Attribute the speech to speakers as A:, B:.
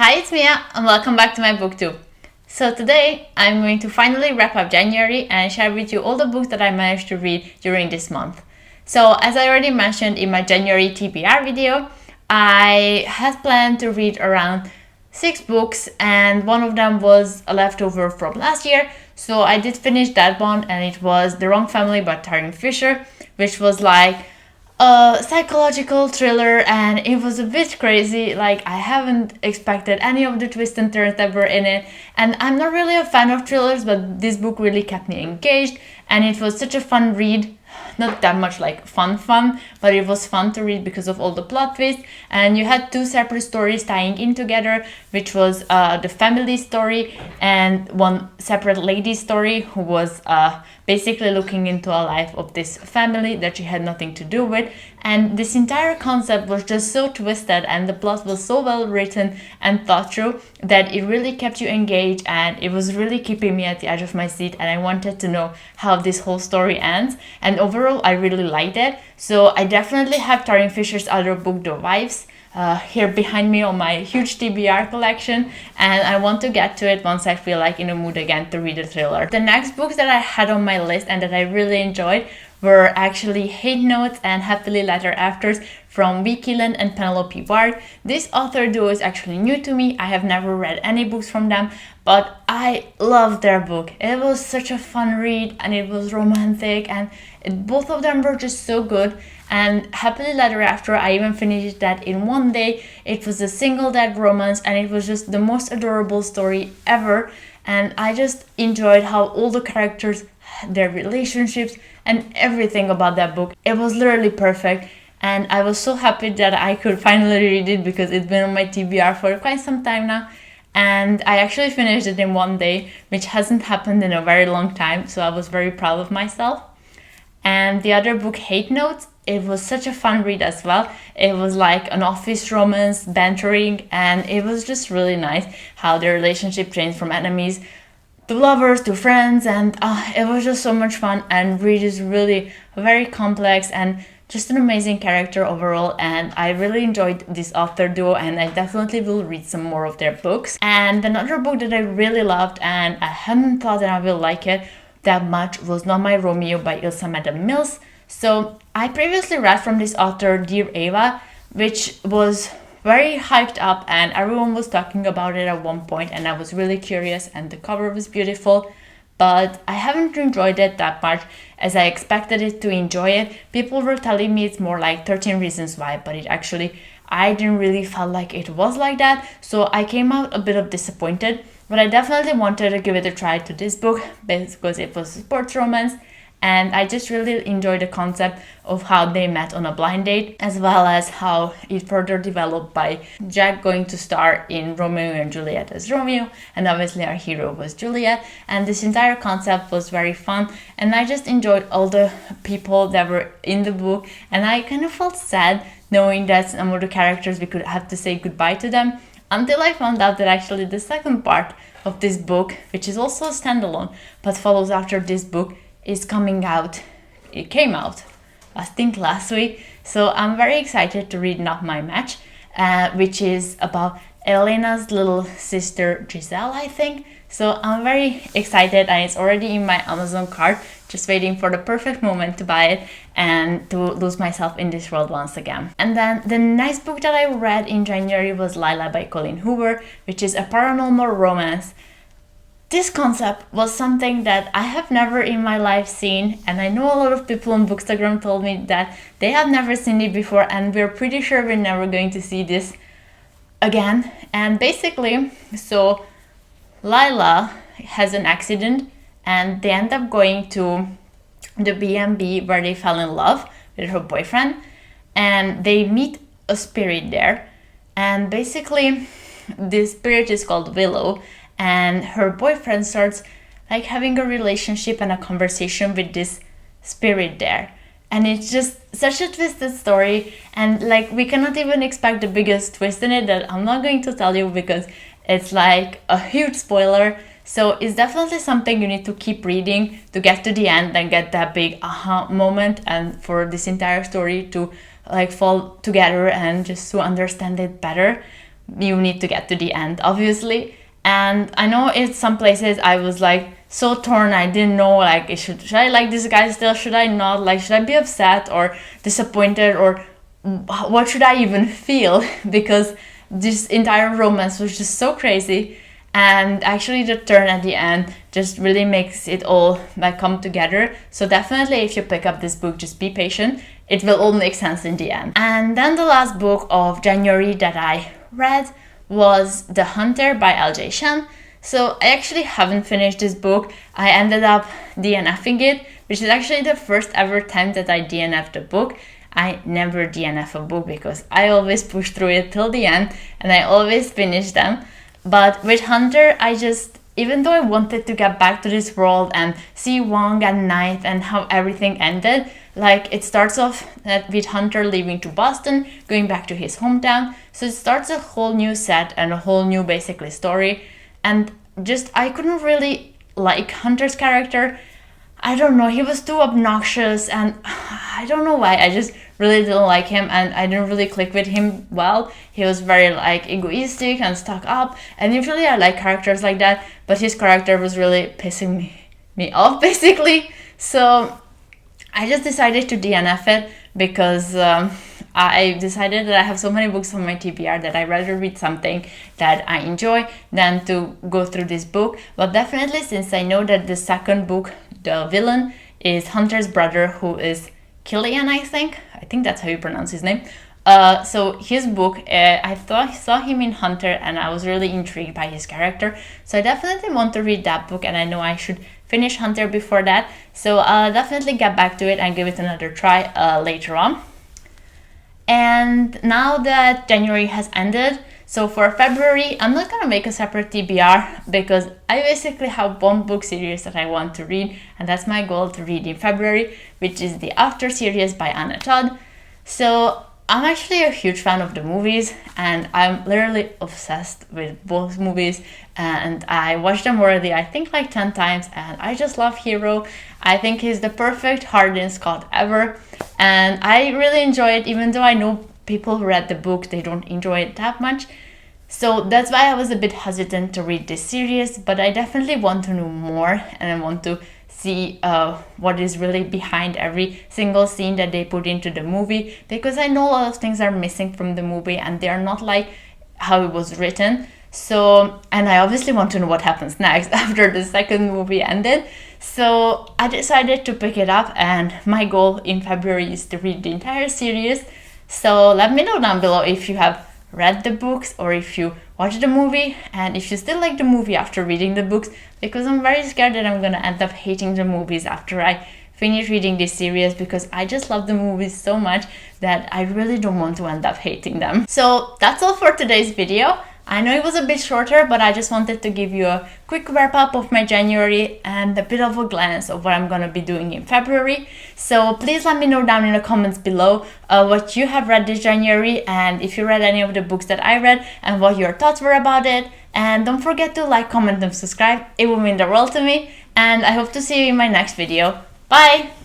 A: Hi, it's Mia and welcome back to my booktube. So today I'm going to finally wrap up January and share with you all the books that I managed to read during this month. So as I already mentioned in my January TBR video, I had planned to read around 6 books and one of them was a leftover from last year. So I did finish that one and it was The Wrong Family by Tarryn which was like a psychological thriller and it was a bit crazy. Like, I haven't expected any of the twists and turns that were in it, and I'm not really a fan of thrillers, but this book really kept me engaged and it was such a fun read. Not that much like fun, but it was fun to read because of all the plot twists, and you had 2 separate stories tying in together, which was the family story and one separate lady story who was basically looking into a life of this family that she had nothing to do with. And this entire concept was just so twisted and the plot was so well written and thought through that it really kept you engaged, and it was really keeping me at the edge of my seat, and I wanted to know how this whole story ends. And overall I really liked it. So I definitely have Tarryn Fisher's other book, The Wives, here behind me on my huge TBR collection, and I want to get to it once I feel like in a mood again to read a thriller. The next books that I had on my list and that I really enjoyed were actually Hate Notes and Happily Letter Afters from Keeland and Penelope. This author duo is actually new to me. I have never read any books from them, but I loved their book. It was such a fun read and it was romantic, and both of them were just so good. And Happily Letter After, I even finished that in one day. It was a single dad romance and it was just the most adorable story ever, and I just enjoyed how all the characters, their relationships and everything about that book, it was literally perfect. And I was so happy that I could finally read it because it's been on my TBR for quite some time now, and I actually finished it in one day, which hasn't happened in a very long time, so I was very proud of myself. And the other book, Hate Notes, it was such a fun read as well. It was like an office romance, bantering, and it was just really nice how their relationship changed from enemies to lovers to friends, and it was just so much fun. And Reed is really very complex and just an amazing character overall, and I really enjoyed this author duo and I definitely will read some more of their books. And another book that I really loved and I hadn't thought that I will like it that much was Not My Romeo by Ilsa Madden-Mills. So I previously read from this author Dear Ava, which was very hyped up and everyone was talking about it at one point, and I was really curious and the cover was beautiful, but I haven't enjoyed it that much as I expected it to enjoy it. People were telling me it's more like 13 Reasons Why, but I didn't really feel like it was like that, so I came out a bit of disappointed. But I definitely wanted to give it a try to this book because it was a sports romance, and I just really enjoyed the concept of how they met on a blind date, as well as how it further developed by Jack going to star in Romeo and Juliet as Romeo, and obviously our hero was Juliet. And this entire concept was very fun, and I just enjoyed all the people that were in the book, and I kind of felt sad knowing that some of the characters, we could have to say goodbye to them, until I found out that actually the second part of this book, which is also a standalone but follows after this book, is coming out. It came out, I think, last week. So I'm very excited to read Not My Match, which is about Elena's little sister Giselle, I think. So I'm very excited, and it's already in my Amazon cart, just waiting for the perfect moment to buy it and to lose myself in this world once again. And then the next book that I read in January was Lila by Colleen Hoover, which is a paranormal romance. This concept was something that I have never in my life seen, and I know a lot of people on Bookstagram told me that they have never seen it before, and we're pretty sure we're never going to see this again. And basically, so Lila has an accident and they end up going to the B&B where they fell in love with her boyfriend, and they meet a spirit there. And basically this spirit is called Willow, and her boyfriend starts like having a relationship and a conversation with this spirit there. And it's just such a twisted story, and like we cannot even expect the biggest twist in it that I'm not going to tell you because it's like a huge spoiler. So it's definitely something you need to keep reading to get to the end and get that big aha moment, and for this entire story to like fall together and just to understand it better. you need to get to the end, obviously. And I know in some places I was like so torn. I didn't know like should I like this guy still, should I not, like should I be upset or disappointed, or what should I even feel because this entire romance was just so crazy. And actually the turn at the end just really makes it all like come together. So definitely if you pick up this book, just be patient, it will all make sense in the end. And then the last book of January that I read was The Hunter by L.J.Shen. So I actually haven't finished this book. I ended up DNFing it, which is actually the first ever time that I DNF'd a book. I never DNF a book because I always push through it till the end and I always finish them. But with Hunter, I just, even though I wanted to get back to this world and see Wang at night and how everything ended, like it starts off with Hunter leaving to Boston, going back to his hometown. So it starts a whole new set and a whole new basically story. And just, I couldn't really like Hunter's character. I don't know, he was too obnoxious and I don't know why, I just really didn't like him and I didn't really click with him well. He was very like egoistic and stuck up, and usually I like characters like that, but his character was really pissing me off basically. So I just decided to DNF it because I decided that I have so many books on my TBR that I'd rather read something that I enjoy than to go through this book. But definitely, since I know that the second book, the villain, is Hunter's brother, who is Keeland, I think that's how you pronounce his name. So his book, I saw him in Hunter and I was really intrigued by his character. So I definitely want to read that book, and I know I should finish Hunter before that. So I'll definitely get back to it and give it another try later on. And now that January has ended, so for February, I'm not gonna make a separate TBR because I basically have one book series that I want to read, and that's my goal to read in February, which is the After series by Anna Todd. So I'm actually a huge fan of the movies, and I'm literally obsessed with both movies, and I watched them already I think like 10 times, and I just love Hero. I think he's the perfect Hardin Scott ever, and I really enjoy it, even though I know people who read the book, they don't enjoy it that much. So that's why I was a bit hesitant to read this series, but I definitely want to know more, and I want to see what is really behind every single scene that they put into the movie, because I know a lot of things are missing from the movie and they are not like how it was written. So, and I obviously want to know what happens next after the second movie ended. So I decided to pick it up, and my goal in February is to read the entire series. So let me know down below if you have read the books or if you watched the movie, and if you still like the movie after reading the books, because I'm very scared that I'm gonna end up hating the movies after I finish reading this series, because I just love the movies so much that I really don't want to end up hating them. So that's all for today's video. I know it was a bit shorter, but I just wanted to give you a quick wrap up of my January and a bit of a glance of what I'm gonna be doing in February. So please let me know down in the comments below what you have read this January, and if you read any of the books that I read and what your thoughts were about it. And don't forget to like, comment and subscribe, it will mean the world to me, and I hope to see you in my next video. Bye!